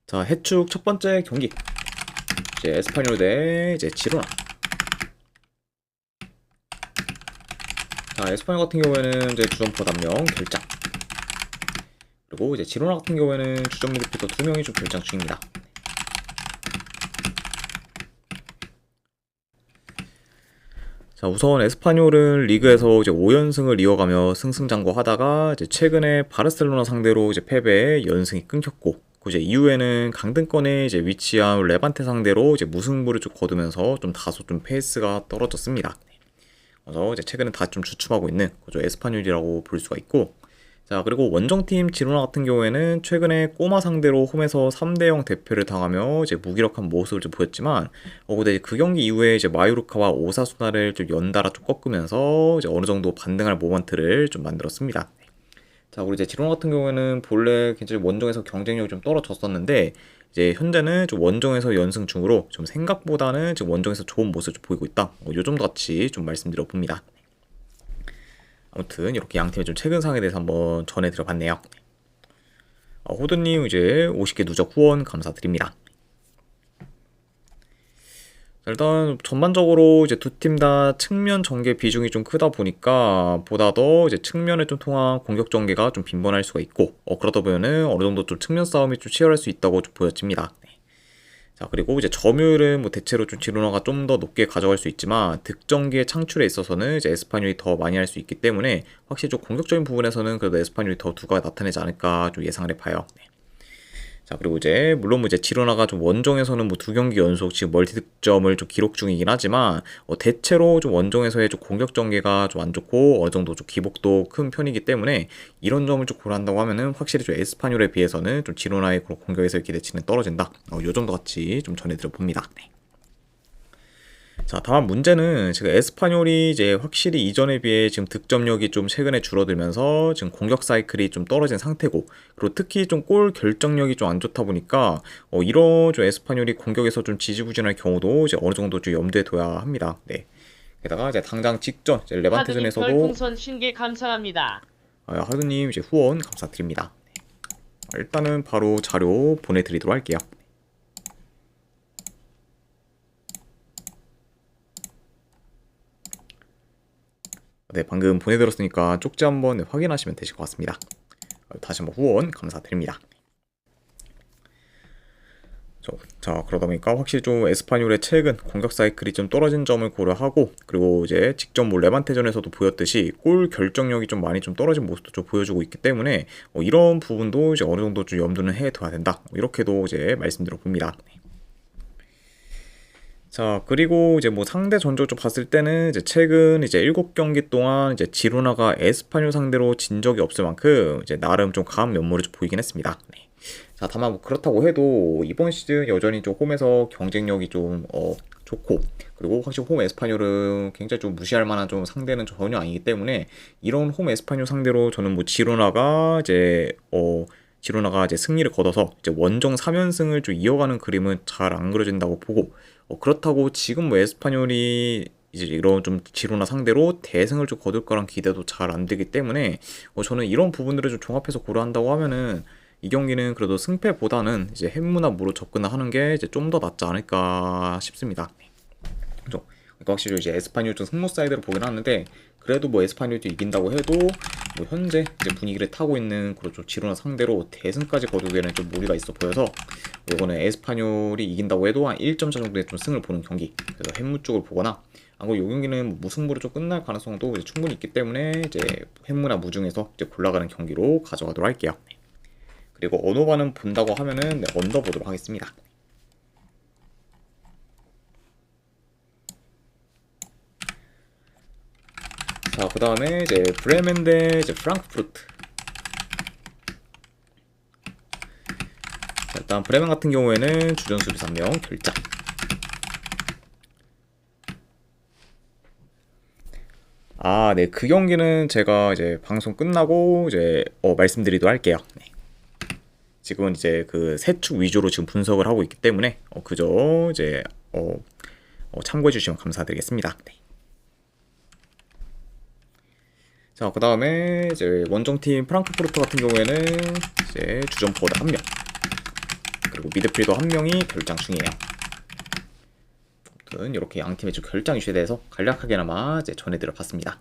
자, 해축 첫 번째 경기. 이제 에스파뇰 대 이제 지로나. 자, 에스파뇰 같은 경우에는 이제 주전포 담령 결장. 그리고 이제 지로나 같은 경우에는 주전 미드필더 2명이 좀 결장 중입니다. 자, 우선 에스파뇰은 리그에서 이제 5연승을 이어가며 승승장구하다가 이제 최근에 바르셀로나 상대로 이제 패배에 연승이 끊겼고, 그 이제 이후에는 강등권에 이제 위치한 레반테 상대로 이제 무승부를 좀 거두면서 좀 다소 좀 페이스가 떨어졌습니다. 그래서 이제 최근에 다 좀 주춤하고 있는 그죠 에스파뇰이라고 볼 수가 있고, 자, 그리고 원정팀 지로나 같은 경우에는 최근에 꼬마 상대로 홈에서 3대0 대패를 당하며 이제 무기력한 모습을 좀 보였지만, 근데 그 경기 이후에 이제 마요르카와 오사수나를 좀 연달아 좀 꺾으면서 이제 어느 정도 반등할 모먼트를 좀 만들었습니다. 자, 그리고 이제 지로나 같은 경우에는 본래 굉장히 원정에서 경쟁력이 좀 떨어졌었는데, 이제 현재는 좀 원정에서 연승 중으로 좀 생각보다는 지금 원정에서 좋은 모습을 좀 보이고 있다. 요 정도 같이 좀 말씀드려 봅니다. 아무튼 이렇게 양 팀의 좀 최근 상황에 대해서 한번 전해드려 봤네요. 호드님 이제 50개 누적 후원 감사드립니다. 일단 전반적으로 이제 두 팀 다 측면 전개 비중이 좀 크다 보니까 보다 더 이제 측면을 좀 통한 공격 전개가 좀 빈번할 수가 있고, 그러다 보면은 어느 정도 좀 측면 싸움이 좀 치열할 수 있다고 좀 보여집니다. 자, 그리고 이제 점유율은 뭐 대체로 좀 지로나가 좀 더 높게 가져갈 수 있지만 득점기의 창출에 있어서는 이제 에스파뇰이 더 많이 할 수 있기 때문에 확실히 좀 공격적인 부분에서는 그래도 에스파뇰이 더 두가 나타내지 않을까 좀 예상을 해봐요. 자, 그리고 이제 물론 뭐 이제 지로나가 좀 원정에서는 뭐 두 경기 연속 지금 멀티 득점을 좀 기록 중이긴 하지만, 대체로 좀 원정에서의 좀 공격 전개가 좀 안 좋고 어느 정도 좀 기복도 큰 편이기 때문에 이런 점을 좀 고려한다고 하면은 확실히 좀 에스파뇰에 비해서는 좀 지로나의 그런 공격에서의 기대치는 떨어진다. 요 정도 같이 좀 전해드려 봅니다. 네. 자, 다만 문제는 지금 에스파뇰이 이제 확실히 이전에 비해 지금 득점력이 좀 최근에 줄어들면서 지금 공격 사이클이 좀 떨어진 상태고, 그리고 특히 좀 골 결정력이 좀 안 좋다 보니까 이런 좀 에스파뇰이 공격에서 좀 지지부진할 경우도 이제 어느 정도 좀 염두에 둬야 합니다. 네. 게다가 이제 당장 직전 이제 하드님 레반테전에서도 별풍선 50개 감사합니다. 하드님 이제 후원 감사드립니다. 일단은 바로 자료 보내드리도록 할게요. 네, 방금 보내드렸으니까 쪽지 한번 확인하시면 되실 것 같습니다. 다시 한번 후원 감사드립니다. 자, 그러다 보니까 확실히 좀 에스파뇰의 최근 공격 사이클이 좀 떨어진 점을 고려하고, 그리고 이제 직접 뭐 레반테전에서도 보였듯이 골 결정력이 좀 많이 좀 떨어진 모습도 좀 보여주고 있기 때문에 이런 부분도 이제 어느 정도 좀 염두는 해둬야 된다. 이렇게도 이제 말씀드려 봅니다. 자, 그리고 이제 뭐 상대 전적을 좀 봤을 때는 이제 최근 이제 7경기 동안 이제 지로나가 에스파뇰 상대로 진 적이 없을 만큼 이제 나름 좀 강한 면모를 좀 보이긴 했습니다. 네. 자, 다만 뭐 그렇다고 해도 이번 시즌 여전히 좀 홈에서 경쟁력이 좀 좋고, 그리고 확실히 홈 에스파뇰은 굉장히 좀 무시할 만한 좀 상대는 전혀 아니기 때문에 이런 홈 에스파뇰 상대로 저는 뭐 지로나가 이제 승리를 거둬서 이제 원정 3연승을 좀 이어가는 그림은 잘 안 그려진다고 보고, 그렇다고 지금 뭐 에스파뇰이 이제 이런 좀 지로나 상대로 대승을 좀 거둘 거란 기대도 잘 안 되기 때문에 저는 이런 부분들을 좀 종합해서 고려한다고 하면은 이 경기는 그래도 승패보다는 이제 햄무나 무로 접근하는 게 이제 좀 더 낫지 않을까 싶습니다. 그죠? 그러니까 확실히 이제 에스파뇰 좀 승부 사이드로 보긴 하는데, 그래도 뭐 에스파뇰이 이긴다고 해도 뭐 현재 이제 분위기를 타고 있는 그런 좀 지로나 상대로 대승까지 거두기에는 좀 무리가 있어 보여서 이거는 에스파뇰이 이긴다고 해도 한 1점 차 정도의 좀 승을 보는 경기, 그래서 햄무 쪽을 보거나, 아고 이 경기는 뭐 무승부로 좀 끝날 가능성도 이제 충분히 있기 때문에 이제 햄무나 무 중에서 이제 골라가는 경기로 가져가도록 할게요. 그리고 언어반은 본다고 하면은 언더 보도록 하겠습니다. 자, 그 다음에 이제 브레멘 대 이제 프랑크푸르트. 자, 일단 브레멘 같은 경우에는 주전 수비 3명 결장. 아, 네, 그 경기는 제가 이제 방송 끝나고 이제 말씀드리도록 할게요. 네. 지금은 이제 그 세 축 위주로 지금 분석을 하고 있기 때문에 그저 이제 참고해 주시면 감사드리겠습니다. 네. 자, 그 다음에 이제 원정팀 프랑크푸르트 같은 경우에는 이제 주전 포워드 1명, 그리고 미드필더 한 명이 결장 중이에요. 아무튼 이렇게 양 팀의 좀 결장 이슈에 대해서 간략하게나마 이제 전해드려 봤습니다.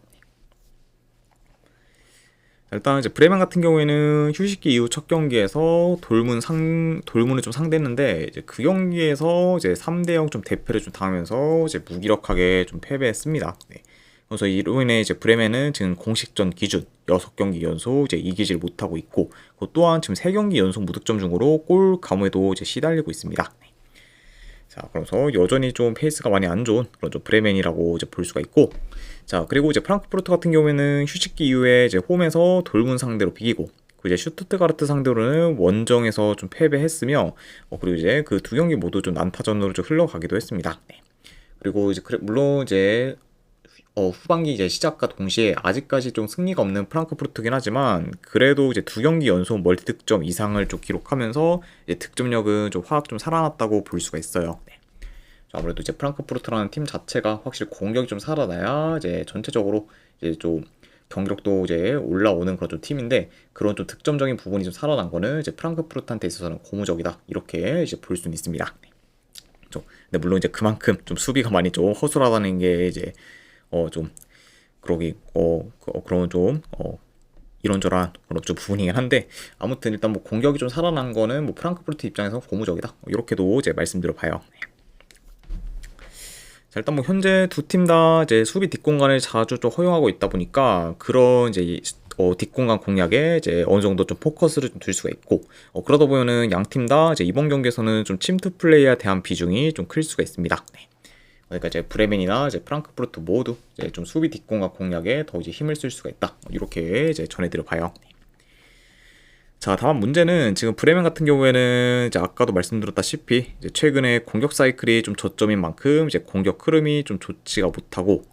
일단 이제 브레멘 같은 경우에는 휴식기 이후 첫 경기에서 돌문을 좀 상대했는데 이제 그 경기에서 이제 3대0 좀 대패를 좀 당하면서 이제 무기력하게 좀 패배했습니다. 네. 그래서 이로 인해 이제 브레멘은 지금 공식전 기준 6경기 연속 이제 이기질 못하고 있고, 또한 지금 3경기 연속 무득점 중으로 골 감에도 이제 시달리고 있습니다. 네. 자, 그래서 여전히 좀 페이스가 많이 안 좋은 그런 좀 브레멘이라고 이제 볼 수가 있고, 자, 그리고 이제 프랑크푸르트 같은 경우에는 휴식기 이후에 이제 홈에서 돌문 상대로 비기고, 이제 슈투트가르트 상대로는 원정에서 좀 패배했으며, 그리고 이제 그 두 경기 모두 좀 난타전으로 좀 흘러가기도 했습니다. 네. 그리고 이제 물론 이제 후반기 이제 시작과 동시에 아직까지 좀 승리가 없는 프랑크푸르트긴 하지만, 그래도 이제 두 경기 연속 멀티 득점 이상을 좀 기록하면서 이제 득점력은 좀 확 좀 살아났다고 볼 수가 있어요. 네. 아무래도 이제 프랑크푸르트라는 팀 자체가 확실히 공격이 좀 살아나야 이제 전체적으로 이제 좀 경기력도 이제 올라오는 그런 좀 팀인데, 그런 좀 득점적인 부분이 좀 살아난 거는 이제 프랑크푸르트한테 있어서는 고무적이다, 이렇게 이제 볼 수는 있습니다. 네. 근데 물론 이제 그만큼 좀 수비가 많이 좀 허술하다는 게 이제 좀 그런 좀 이런저런 그런 좀 부분이긴 한데, 아무튼 일단 뭐 공격이 좀 살아난 거는 뭐 프랑크푸르트 입장에서 고무적이다, 이렇게도 이제 말씀드려 봐요. 자, 일단 뭐 현재 두 팀 다 이제 수비 뒷공간을 자주 좀 허용하고 있다 보니까 그런 이제 뒷공간 공략에 이제 어느 정도 좀 포커스를 좀 둘 수가 있고, 그러다 보면은 양 팀 다 이제 이번 경기에서는 좀 침투 플레이에 대한 비중이 좀 클 수가 있습니다. 네. 그러니까 이제 브레멘이나 이제 프랑크푸르트 모두 이제 좀 수비 뒷공간 공략에 더 이제 힘을 쓸 수가 있다, 이렇게 이제 전해드려 봐요. 자, 다만 문제는 지금 브레멘 같은 경우에는 이제 아까도 말씀드렸다시피 이제 최근에 공격 사이클이 좀 저점인 만큼 이제 공격 흐름이 좀 좋지가 못하고,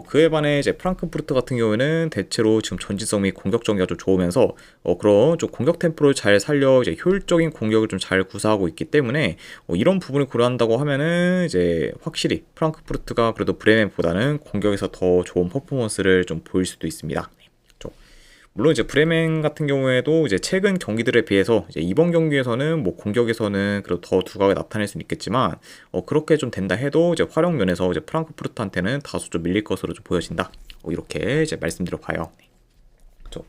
그에 반해 이제 프랑크푸르트 같은 경우에는 대체로 지금 전진성 및 공격 전개가 좀 좋으면서 그런 좀 공격 템포를 잘 살려 이제 효율적인 공격을 좀 잘 구사하고 있기 때문에 이런 부분을 고려한다고 하면은 이제 확실히 프랑크푸르트가 그래도 브레멘보다는 공격에서 더 좋은 퍼포먼스를 좀 보일 수도 있습니다. 물론 이제 브레멘 같은 경우에도 이제 최근 경기들에 비해서 이제 이번 경기에서는 뭐 공격에서는 그래도 더 두각을 나타낼 수는 있겠지만, 그렇게 좀 된다 해도 이제 활용 면에서 이제 프랑크푸르트한테는 다소 좀 밀릴 것으로 좀 보여진다, 이렇게 이제 말씀드려 봐요. 그렇죠.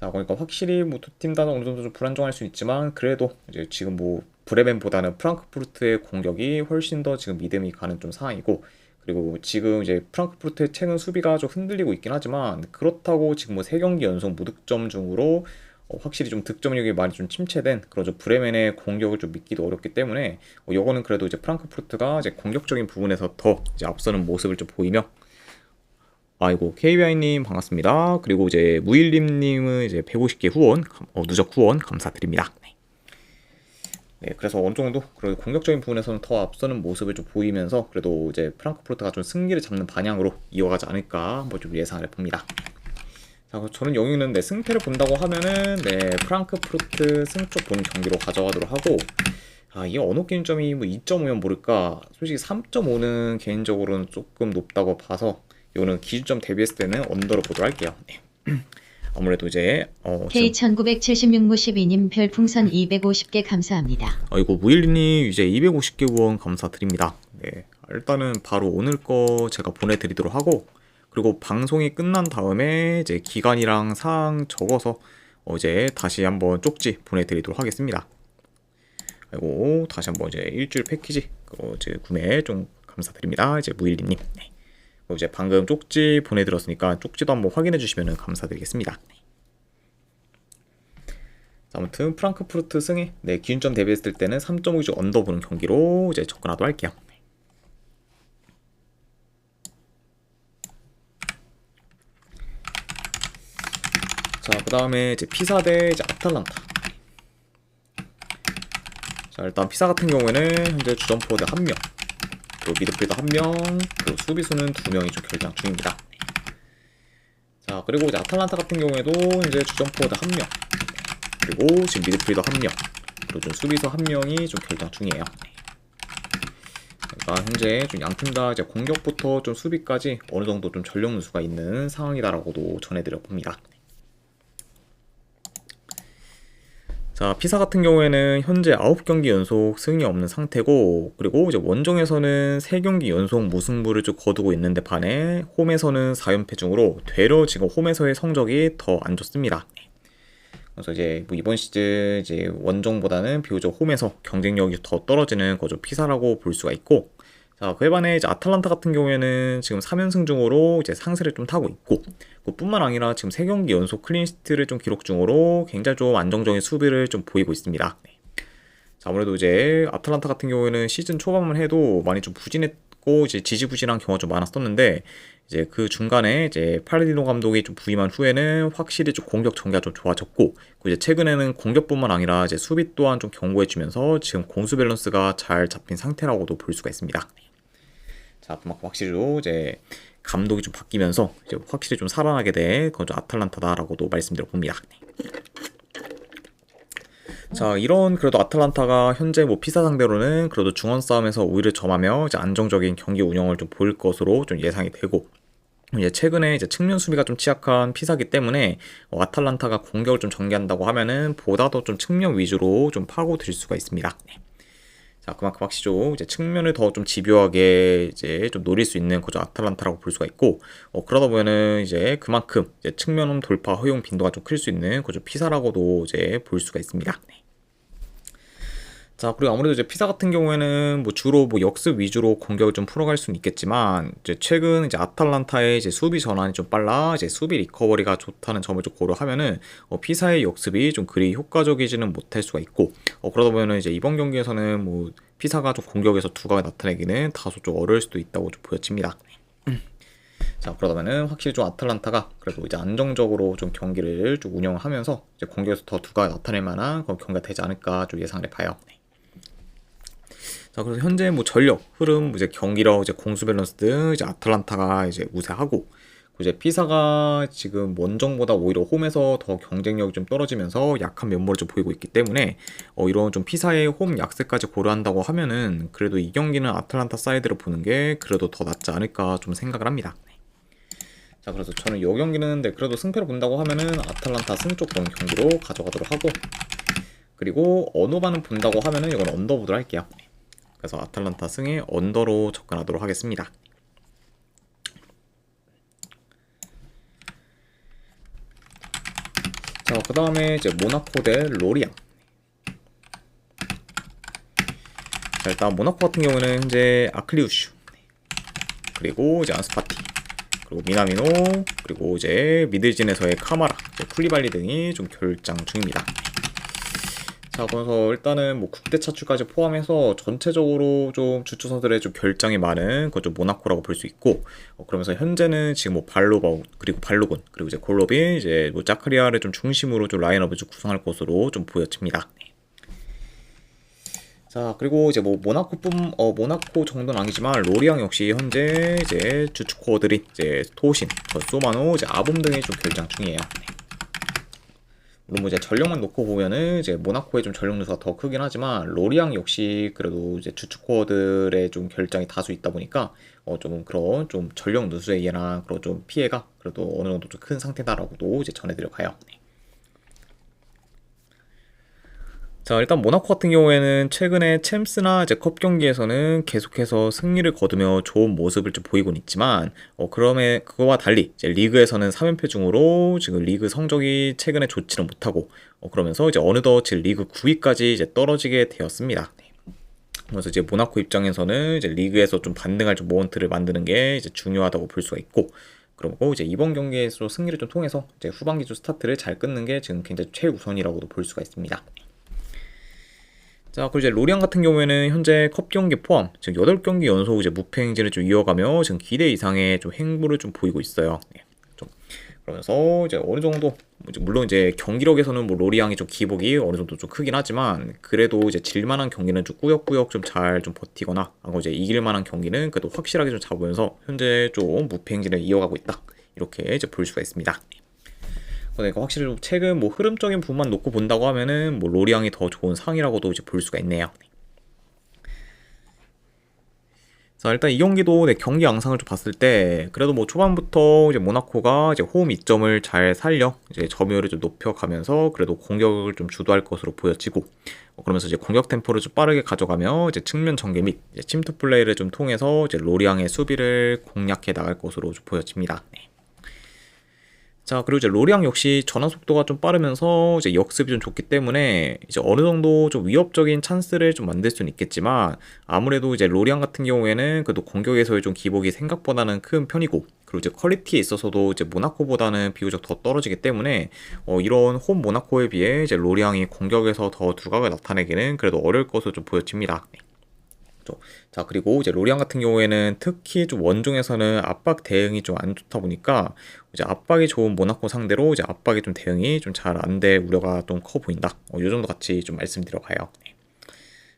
자, 그러니까 확실히 뭐 두 팀 다 어느 정도 좀 불안정할 수 있지만, 그래도 이제 지금 뭐 브레멘보다는 프랑크푸르트의 공격이 훨씬 더 지금 믿음이 가는 좀 상황이고, 그리고 지금 이제 프랑크푸르트의 최근 수비가 좀 흔들리고 있긴 하지만, 그렇다고 지금 뭐 3경기 연속 무득점 중으로 확실히 좀 득점력이 많이 좀 침체된 그런 좀 브레멘의 공격을 좀 믿기도 어렵기 때문에, 요거는 그래도 이제 프랑크푸르트가 이제 공격적인 부분에서 더 이제 앞서는 모습을 좀 보이며, 아이고 KBI님 반갑습니다. 그리고 이제 무일님님은 이제 150개 후원, 누적 후원 감사드립니다. 네, 그래서 어느 정도 그래도 공격적인 부분에서는 더 앞서는 모습을 좀 보이면서 그래도 이제 프랑크푸르트가 좀 승기를 잡는 방향으로 이어가지 않을까 한번 좀 예상을 해봅니다. 자, 저는 여기는 네, 승패를 본다고 하면은 네, 프랑크푸르트 승쪽 보는 경기로 가져가도록 하고, 이게 어느 기준점이 뭐 2.5면 모를까, 솔직히 3.5는 개인적으로는 조금 높다고 봐서 이거는 기준점 대비했을 때는 언더로 보도록 할게요. 네. 아무래도 이제 K1976무십이님 별풍선 250개 감사합니다. 이거 무일님 이제 250개 후원 감사드립니다. 네, 일단은 바로 오늘 거 제가 보내드리도록 하고, 그리고 방송이 끝난 다음에 이제 기간이랑 사항 적어서 이제 다시 한번 쪽지 보내드리도록 하겠습니다. 그리고 다시 한번 이제 일주일 패키지 이제 구매 좀 감사드립니다. 이제 무일님. 네. 이제 방금 쪽지 보내드렸으니까 쪽지도 한번 확인해 주시면 감사드리겠습니다. 자, 아무튼 프랑크푸르트 승에 네, 기준점 대비했을 때는 3.5주 언더 보는 경기로 이제 접근하도록 할게요. 자, 그 다음에 이제 피사 대 이제 아탈란타. 자, 일단 피사 같은 경우에는 현재 주전포워드 1명, 그리고 미드필더 1명, 그리고 수비수는 2명이 좀 결장 중입니다. 자, 그리고 이제 아탈란타 같은 경우에도 이제 주전포워드 1명, 그리고 지금 미드필더 1명, 그리고 좀 수비수 1명이 좀 결장 중이에요. 그러니까 현재 좀 양팀 다 이제 공격부터 좀 수비까지 어느 정도 좀 전력 누수가 있는 상황이다라고도 전해드려 봅니다. 자, 피사 같은 경우에는 현재 9경기 연속 승이 없는 상태고, 그리고 이제 원정에서는 3경기 연속 무승부를 좀 거두고 있는데 반해 홈에서는 4연패 중으로 되려 지금 홈에서의 성적이 더 안 좋습니다. 그래서 이제 뭐 이번 시즌 이제 원정보다는 비교적 홈에서 경쟁력이 더 떨어지는 거죠 피사라고 볼 수가 있고, 자, 그에 반해 이제 아탈란타 같은 경우에는 지금 3연승 중으로 이제 상세를 좀 타고 있고, 그뿐만 아니라 지금 3경기 연속 클린시트를 좀 기록 중으로 굉장히 좀 안정적인 수비를 좀 보이고 있습니다. 네. 자, 아무래도 이제 아탈란타 같은 경우에는 시즌 초반만 해도 많이 좀 부진했고 이제 지지부진한 경우가 좀 많았었는데, 이제 그 중간에 이제 팔레디노 감독이 좀 부임한 후에는 확실히 좀 공격 전개가 좀 좋아졌고, 그리고 이제 최근에는 공격뿐만 아니라 이제 수비 또한 좀 견고해지면서 지금 공수 밸런스가 잘 잡힌 상태라고도 볼 수가 있습니다. 자, 그만큼 확실히 이제 감독이 좀 바뀌면서 이제 확실히 좀 살아나게 된 그건 좀 아탈란타다라고도 말씀드려 봅니다. 자, 이런 그래도 아탈란타가 현재 뭐 피사 상대로는 그래도 중원 싸움에서 우위를 점하며 이제 안정적인 경기 운영을 좀 보일 것으로 좀 예상이 되고, 이제 최근에 이제 측면 수비가 좀 취약한 피사기 때문에 아탈란타가 공격을 좀 전개한다고 하면은 보다 더 좀 측면 위주로 좀 파고들 수가 있습니다. 자, 그만큼 확실히 좀 이제 측면을 더 좀 집요하게 이제 좀 노릴 수 있는 그저 아탈란타라고 볼 수가 있고, 그러다 보면은 이제 그만큼 이제 측면 돌파 허용 빈도가 좀 클 수 있는 그저 피사라고도 이제 볼 수가 있습니다. 네. 자, 그리고 아무래도 이제 피사 같은 경우에는 뭐 주로 뭐 역습 위주로 공격을 좀 풀어갈 수는 있겠지만, 이제 최근 이제 아탈란타의 이제 수비 전환이 좀 빨라 이제 수비 리커버리가 좋다는 점을 좀 고려하면은 피사의 역습이 좀 그리 효과적이지는 못할 수가 있고, 그러다 보면은 이제 이번 경기에서는 뭐 피사가 좀 공격에서 두각을 나타내기는 다소 좀 어려울 수도 있다고 좀 보여집니다. 자, 그러다면은 확실히 좀 아탈란타가 그래도 이제 안정적으로 좀 경기를 좀 운영을 하면서 이제 공격에서 더 두각을 나타낼 만한 그런 경기가 되지 않을까 좀 예상을 해봐요. 자, 그래서 현재 뭐 전력, 흐름, 이제 경기력, 이제 공수 밸런스 등 이제 아탈란타가 이제 우세하고, 이제 피사가 지금 원정보다 오히려 홈에서 더 경쟁력이 좀 떨어지면서 약한 면모를 좀 보이고 있기 때문에 이런 좀 피사의 홈 약세까지 고려한다고 하면은 그래도 이 경기는 아탈란타 사이드를 보는 게 그래도 더 낫지 않을까 좀 생각을 합니다. 자, 그래서 저는 이 경기는 그래도 승패를 본다고 하면은 아탈란타 승 쪽 본 경기로 가져가도록 하고, 그리고 언어반은 본다고 하면은 이건 언더보드로 할게요. 그래서 아탈란타 승에 언더로 접근하도록 하겠습니다. 자, 그 다음에 이제 모나코 대 로리앙. 자, 일단 모나코 같은 경우는 현재 아클리우슈, 그리고 이제 안스파티, 그리고 미나미노, 그리고 이제 미들진에서의 카마라, 쿨리발리 등이 좀 결장 중입니다. 자, 그래서 일단은 뭐 국대 차출까지 포함해서 전체적으로 좀 주축 선수들의 좀 결장이 많은 그좀 모나코라고 볼 수 있고, 그러면서 현재는 지금 뭐 발로바우, 그리고 발로군, 그리고 이제 골로빈, 이제 뭐 자크리아를 좀 중심으로 좀 라인업을 좀 구성할 것으로 좀 보여집니다. 자, 그리고 이제 뭐 모나코 정도는 아니지만 로리앙 역시 현재 이제 주축 코어들이 이제 토신, 소마노, 이제 아봄 등이 좀 결장 중이에요. 물론 뭐 이제 전력만 놓고 보면은 이제 모나코의 좀 전력 누수가 더 크긴 하지만 로리앙 역시 그래도 이제 주축 코어들의 좀 결장이 다수 있다 보니까 좀 그런 좀 전력 누수에 의한 그런 좀 피해가 그래도 어느 정도 좀 큰 상태다라고도 이제 전해드려 가요. 자, 일단 모나코 같은 경우에는 최근에 챔스나 이제 컵 경기에서는 계속해서 승리를 거두며 좋은 모습을 좀 보이곤 있지만, 그거와 달리 이제 리그에서는 3연패 중으로 지금 리그 성적이 최근에 좋지는 못하고, 그러면서 이제 어느덧 지금 리그 9위까지 이제 떨어지게 되었습니다. 그래서 이제 모나코 입장에서는 이제 리그에서 좀 반등할 좀 모먼트를 만드는 게 이제 중요하다고 볼 수가 있고, 그리고 이제 이번 경기에서 승리를 좀 통해서 이제 후반기 좀 스타트를 잘 끊는 게 지금 굉장히 최우선이라고도 볼 수가 있습니다. 자, 그리고 이제 로리앙 같은 경우에는 현재 컵 경기 포함 지금 8경기 연속 이제 무패 행진을 좀 이어가며 지금 기대 이상의 좀 행보를 좀 보이고 있어요. 네, 좀 그러면서 이제 어느 정도 물론 이제 경기력에서는 뭐 로리앙이 좀 기복이 어느 정도 좀 크긴 하지만 그래도 이제 질만한 경기는 좀 꾸역꾸역 좀 잘 좀 버티거나 하고 이제 이길 만한 경기는 그래도 확실하게 좀 잡으면서 현재 좀 무패 행진을 이어가고 있다, 이렇게 이제 볼 수가 있습니다. 그러니까 확실히 최근 뭐 흐름적인 부분만 놓고 본다고 하면은 뭐 로리앙이 더 좋은 상이라고도 이제 볼 수가 있네요. 자, 일단 이 경기도 경기 양상을 좀 봤을 때 그래도 뭐 초반부터 이제 모나코가 이제 홈 이점을 잘 살려 이제 점유율을 좀 높여가면서 그래도 공격을 좀 주도할 것으로 보여지고, 그러면서 이제 공격 템포를 좀 빠르게 가져가며 이제 측면 전개 및 이제 침투 플레이를 좀 통해서 이제 로리앙의 수비를 공략해 나갈 것으로 좀 보여집니다. 네. 자, 그리고 이제 로리앙 역시 전환 속도가 좀 빠르면서 이제 역습이 좀 좋기 때문에 이제 어느 정도 좀 위협적인 찬스를 좀 만들 수는 있겠지만, 아무래도 이제 로리앙 같은 경우에는 그래도 공격에서의 좀 기복이 생각보다는 큰 편이고, 그리고 이제 퀄리티에 있어서도 이제 모나코보다는 비교적 더 떨어지기 때문에 이런 홈 모나코에 비해 이제 로리앙이 공격에서 더 두각을 나타내기는 그래도 어려울 것으로 좀 보여집니다. 자, 그리고 이제 로리앙 같은 경우에는 특히 좀 원종에서는 압박 대응이 좀 안 좋다 보니까 이제 압박이 좋은 모나코 상대로 이제 압박이 좀 대응이 좀 잘 안 될 우려가 좀 커 보인다. 이 정도 같이 좀 말씀드려봐요. 네.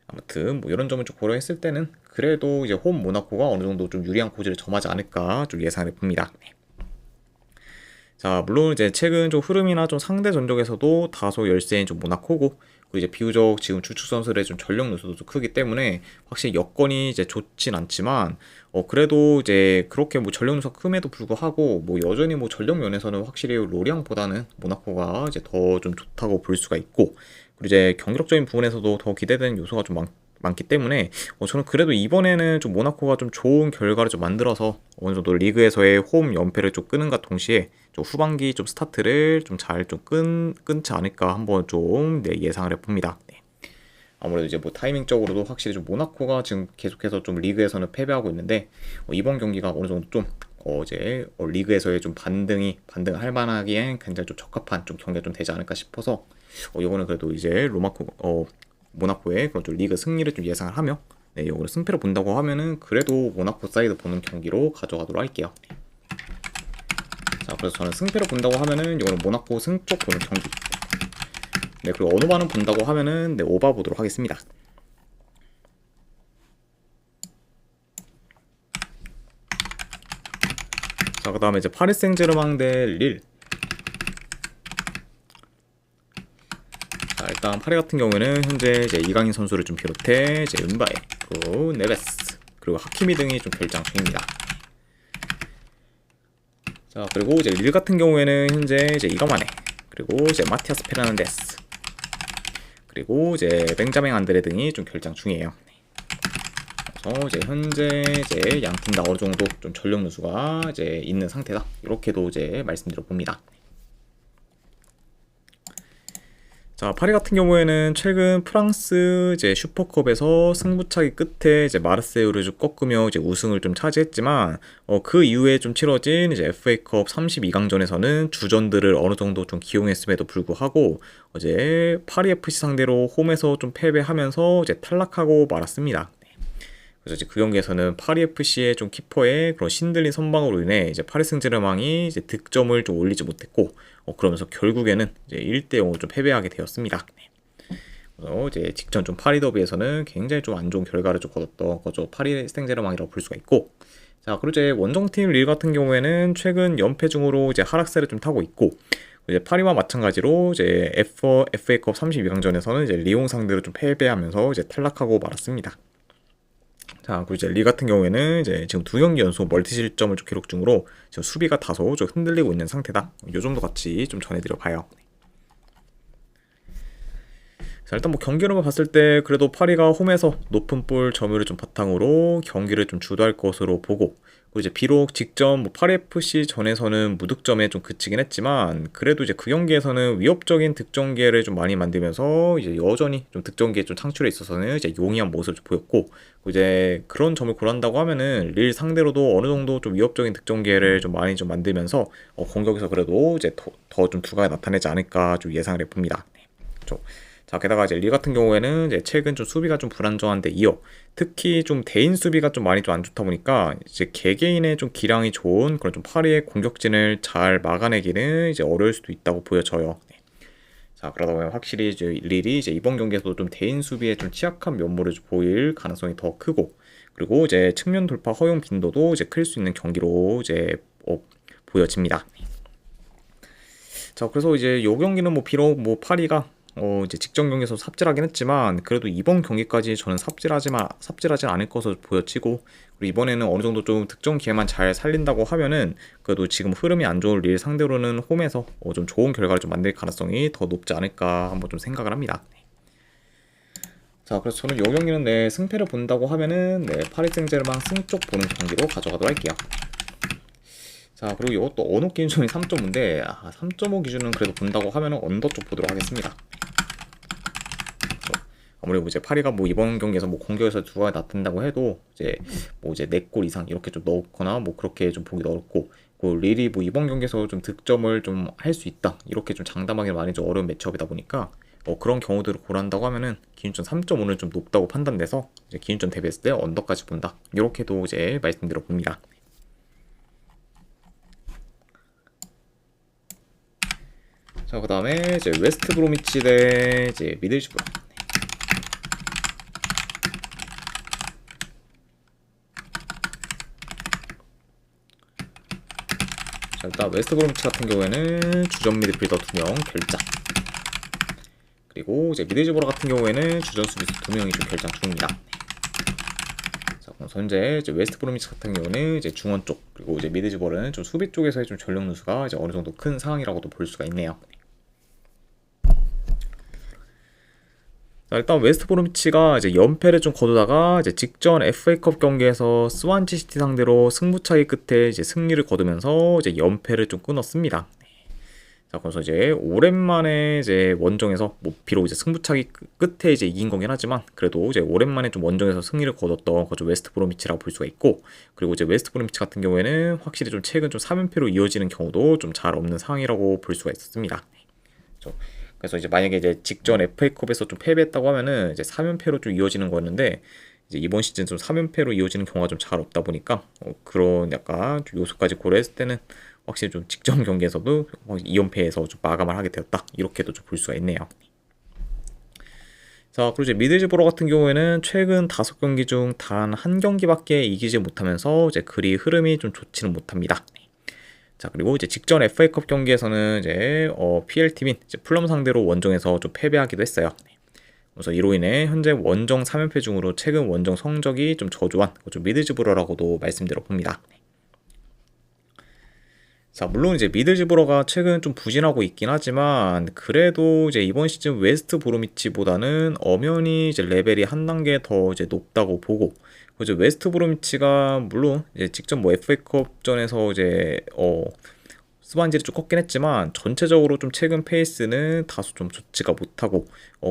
아무튼 뭐 이런 점을 좀 고려했을 때는 그래도 이제 홈 모나코가 어느 정도 좀 유리한 고지를 점하지 않을까 좀 예상을 해봅니다. 네. 자, 물론 이제 최근 좀 흐름이나 좀 상대 전적에서도 다소 열세인 좀 모나코고, 그리고 이제 비교적 지금 주축 선수들의 좀 전력 누수도 좀 크기 때문에 확실히 여건이 이제 좋진 않지만, 그래도 이제 그렇게 뭐 전력 누수가 큼에도 불구하고 뭐 여전히 뭐 전력 면에서는 확실히 로리앙보다는 모나코가 이제 더 좀 좋다고 볼 수가 있고, 그리고 이제 경기력적인 부분에서도 더 기대되는 요소가 좀 많기 때문에 저는 그래도 이번에는 좀 모나코가 좀 좋은 결과를 좀 만들어서 어느 정도 리그에서의 홈 연패를 좀 끄는가 동시에 좀 후반기 좀 스타트를 좀 잘 좀 끊지 않을까 한번 좀 예상을 해봅니다. 네. 아무래도 이제 뭐 타이밍적으로도 확실히 좀 모나코가 지금 계속해서 좀 리그에서는 패배하고 있는데 이번 경기가 어느 정도 좀 이제 리그에서의 좀 반등할 만하기엔 굉장히 좀 적합한 좀 경기가 좀 되지 않을까 싶어서 이거는 그래도 이제 모나코의 그런 좀 리그 승리를 좀 예상을 하며, 네, 이거를 승패로 본다고 하면은 그래도 모나코 사이드 보는 경기로 가져가도록 할게요. 네. 자, 그래서 저는 승패로 본다고 하면은 이거는 모나코 승쪽 보는 경기. 네, 그리고 어느 반은 본다고 하면은 네, 오바 보도록 하겠습니다. 자, 그 다음에 이제 파리 생제르맹 대 릴. 자, 일단 파리 같은 경우에는 현재 이제 이강인 선수를 좀 비롯해 이제 은바에, 그리고 네베스, 그리고 하키미 등이 좀 결장 중입니다. 자, 그리고 이제 릴 같은 경우에는 현재 이제 이가마네, 그리고 이제 마티아스 페르난데스, 그리고 이제 벤자민 안드레 등이 좀 결장 중이에요. 그래서 이제 현재 이제 양 팀 다 어느 정도 좀 전력 누수가 이제 있는 상태다. 이렇게도 이제 말씀드려 봅니다. 자, 파리 같은 경우에는 최근 프랑스 이제 슈퍼컵에서 승부차기 끝에 이제 마르세유를 좀 꺾으며 이제 우승을 좀 차지했지만, 그 이후에 좀 치러진 이제 FA컵 32강전에서는 주전들을 어느 정도 좀 기용했음에도 불구하고 이제 파리 FC 상대로 홈에서 좀 패배하면서 이제 탈락하고 말았습니다. 그래서 이제 그 경기에서는 파리 FC의 좀 키퍼의 그런 신들린 선방으로 인해 이제 파리 생제르맹이 이제 득점을 좀 올리지 못했고, 그러면서 결국에는 이제 1대0으로 좀 패배하게 되었습니다. 그래서 이제 직전 좀 파리 더비에서는 굉장히 좀 안 좋은 결과를 좀 거뒀던 거죠. 파리 생제르맹이라고 볼 수가 있고, 자, 그리고 이제 원정팀 릴 같은 경우에는 최근 연패 중으로 이제 하락세를 좀 타고 있고, 이제 파리와 마찬가지로 이제 FA컵 32강전에서는 이제 리옹 상대로 좀 패배하면서 이제 탈락하고 말았습니다. 자, 그리고 이제 리 같은 경우에는 이제 지금 2경기 연속 멀티 실점을 좀 기록 중으로 지금 수비가 다소 좀 흔들리고 있는 상태다. 요 정도 같이 좀 전해드려 봐요. 자, 일단 뭐 경기로만 봤을 때 그래도 파리가 홈에서 높은 볼 점유율을 좀 바탕으로 경기를 좀 주도할 것으로 보고, 그리고 이제 비록 직전 뭐 파리 FC 전에서는 무득점에 좀 그치긴 했지만 그래도 이제 그 경기에서는 위협적인 득점 기회를 좀 많이 만들면서 이제 여전히 좀 득점 기회 좀 창출에 있어서는 이제 용이한 모습을 좀 보였고, 그리고 이제 그런 점을 고려한다고 하면은 릴 상대로도 어느 정도 좀 위협적인 득점 기회를 좀 많이 좀 만들면서 공격에서 그래도 이제 더 좀 두각을 나타내지 않을까 좀 예상을 해봅니다. 네. 그렇죠. 자, 게다가 이제 릴 같은 경우에는 이제 최근 좀 수비가 좀 불안정한데 이어 특히 좀 대인 수비가 좀 많이 좀 안 좋다 보니까 이제 개개인의 좀 기량이 좋은 그런 좀 파리의 공격진을 잘 막아내기는 이제 어려울 수도 있다고 보여져요. 네. 자, 그러다 보면 확실히 이제 릴이 이제 이번 경기에서도 좀 대인 수비에 좀 취약한 면모를 좀 보일 가능성이 더 크고, 그리고 이제 측면 돌파 허용 빈도도 이제 클 수 있는 경기로 이제 보여집니다. 자, 그래서 이제 요 경기는 뭐 비록 뭐 파리가 이제 직전 경기에서 삽질하긴 했지만 그래도 이번 경기까지 저는 삽질하진 않을 것으로 보여지고, 그리고 이번에는 어느 정도 좀 특정 기회만 잘 살린다고 하면은 그래도 지금 흐름이 안 좋은 릴 상대로는 홈에서 좀 좋은 결과를 좀 만들 가능성이 더 높지 않을까 한번 좀 생각을 합니다. 자, 그래서 저는 이 경기는 승패를 본다고 하면은 파리 생제르맹 승 쪽 보는 경기로 가져가도록 할게요. 자, 그리고 이것도 언어 기준이 3.5인데 3.5 기준은 그래도 본다고 하면은 언더 쪽 보도록 하겠습니다. 아무래도 이제 파리가 이번 경기에서 공격에서 두가 나탄다고 해도 이제 4골 이상 이렇게 좀 넣거나 그렇게 좀 보기 어렵고, 릴이 이번 경기에서 좀 득점을 좀 할 수 있다 이렇게 좀 장담하기 많이 좀 어려운 매치업이다 보니까 그런 경우들을 고려한다고 하면은 기준점 3.5는 좀 높다고 판단돼서 이제 기준점 대비했을 때 언더까지 본다 이렇게도 이제 말씀드려 봅니다. 자, 그 다음에 이제 웨스트 브로미치 대 이제 미들스브로. 자, 일단 웨스트 브로미치 같은 경우에는 주전 미드필더 2명 결장, 그리고 이제 미들스브로 같은 경우에는 주전 수비수 2명이 좀 결장 중입니다. 자, 그럼 현재 이제 웨스트 브로미치 같은 경우는 이제 중원 쪽, 그리고 이제 미들스브로는 좀 수비 쪽에서의 좀 전력 누수가 이제 어느 정도 큰 상황이라고도 볼 수가 있네요. 자, 일단 웨스트 브로미치가 이제 연패를 좀 거두다가 이제 직전 FA컵 경기에서 스완지 시티 상대로 승부차기 끝에 이제 승리를 거두면서 이제 연패를 좀 끊었습니다. 자, 그래서 이제 오랜만에 이제 원정에서 비록 이제 승부차기 끝에 이제 이긴 거긴 하지만 그래도 이제 오랜만에 좀 원정에서 승리를 거뒀던 그 웨스트 브로미치라고 볼 수가 있고, 그리고 이제 웨스트 브로미치 같은 경우에는 확실히 좀 최근 좀 3연패로 이어지는 경우도 좀 잘 없는 상황이라고 볼 수가 있었습니다. 그래서 이제 만약에 이제 직전 FA컵에서 좀 패배했다고 하면은 이제 3연패로 좀 이어지는 거였는데, 이제 이번 시즌 좀 3연패로 이어지는 경우가 좀 잘 없다 보니까 그런 약간 좀 요소까지 고려했을 때는 확실히 좀 직전 경기에서도 2연패에서 좀 마감을 하게 되었다 이렇게도 좀 볼 수가 있네요. 자, 그리고 이제 미들즈브로 같은 경우에는 최근 5경기 중 단 한 경기밖에 이기지 못하면서 이제 그리 흐름이 좀 좋지는 못합니다. 자, 그리고 이제 직전 FA컵 경기에서는 이제 PL팀인 이제 플럼 상대로 원정에서 좀 패배하기도 했어요. 그래서 이로 인해 현재 원정 3연패 중으로 최근 원정 성적이 좀 저조한 좀 미들즈브러라고도 말씀드려 봅니다. 자, 물론 이제 미들즈브러가 최근 좀 부진하고 있긴 하지만 그래도 이제 이번 시즌 웨스트 브로미치보다는 엄연히 이제 레벨이 한 단계 더 이제 높다고 보고, 이제 웨스트 브로미치가 물론 이제 직접 FA컵전에서 이제 스완지를 좀 꺾긴 했지만 전체적으로 좀 최근 페이스는 다소 좀 좋지가 못하고,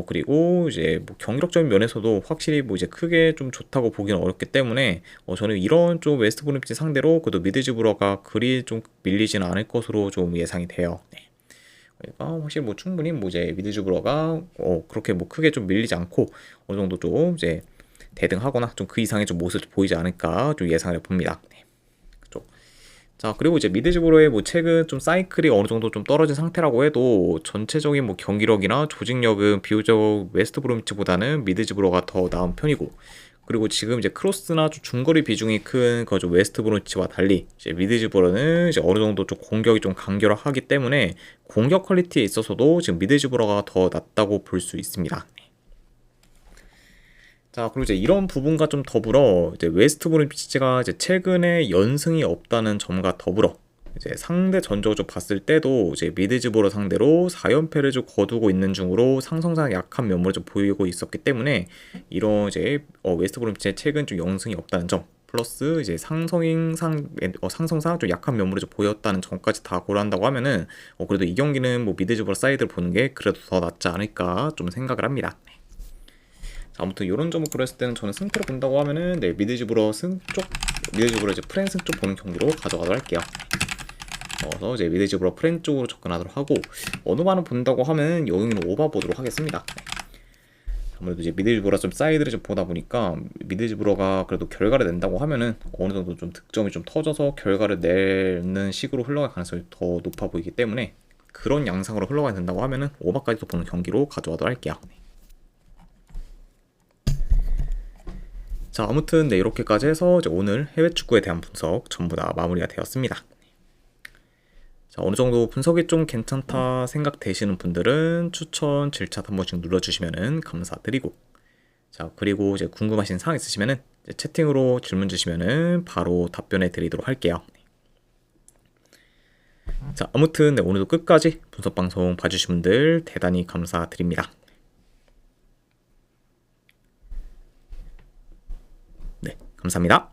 그리고 이제 경기력적인 면에서도 확실히 이제 크게 좀 좋다고 보기는 어렵기 때문에 저는 이런 좀 웨스트 브로미치 상대로 그래도 미들즈브러가 그리 좀 밀리지는 않을 것으로 좀 예상이 돼요. 네. 그러니까 확실히 충분히 이제 미들즈브러가 그렇게 크게 좀 밀리지 않고 어느 정도 좀 이제 대등하거나 좀 그 이상의 좀 모습을 보이지 않을까 좀 예상을 해봅니다. 네. 그렇죠. 자, 그리고 이제 미들즈브로의 최근 좀 사이클이 어느 정도 좀 떨어진 상태라고 해도 전체적인 경기력이나 조직력은 비교적 웨스트 브로미치보다는 미들즈브로가 더 나은 편이고, 그리고 지금 이제 크로스나 좀 중거리 비중이 큰 좀 웨스트 브로미치와 달리 이제 미들즈브로는 이제 어느 정도 좀 공격이 좀 간결하기 때문에 공격 퀄리티에 있어서도 지금 미들즈브로가 더 낫다고 볼 수 있습니다. 자, 그리고 이제 이런 부분과 좀 더불어 이제 웨스트 브로미치가 이제 최근에 연승이 없다는 점과 더불어 이제 상대 전적을 좀 봤을 때도 이제 미드즈보러 상대로 4연패를 좀 거두고 있는 중으로 상성상 약한 면모를 좀 보이고 있었기 때문에 이런 이제 웨스트 브로미치의 최근 좀 연승이 없다는 점 플러스 이제 상성상 좀 약한 면모를 좀 보였다는 점까지 다 고려한다고 하면은 그래도 이 경기는 미드즈보러 사이드를 보는 게 그래도 더 낫지 않을까 좀 생각을 합니다. 아무튼 이런 점을 고려했을 때는 저는 승패를 본다고 하면은 미드즈브러 이제 프렌 승 쪽 보는 경기로 가져가도록 할게요. 그래서 이제 미드즈브러 프렌 쪽으로 접근하도록 하고, 어느만을 본다고 하면 여기는 오버 보도록 하겠습니다. 아무래도 이제 미드즈브러 좀 사이드를 좀 보다 보니까 미드즈브러가 그래도 결과를 낸다고 하면은 어느 정도 좀 득점이 좀 터져서 결과를 내는 식으로 흘러갈 가능성이 더 높아 보이기 때문에 그런 양상으로 흘러가야 된다고 하면은 오버까지도 보는 경기로 가져가도록 할게요. 자, 아무튼 이렇게까지 해서 이제 오늘 해외 축구에 대한 분석 전부 다 마무리가 되었습니다. 자, 자, 어느 정도 분석이 좀 괜찮다 생각되시는 분들은 추천 질차 한 번씩 눌러주시면 감사드리고, 자, 그리고 이제 궁금하신 사항 있으시면은 이제 채팅으로 질문 주시면은 바로 답변해 드리도록 할게요. 자, 아무튼 네, 오늘도 끝까지 분석 방송 봐주신 분들 대단히 감사드립니다. 네, 감사합니다.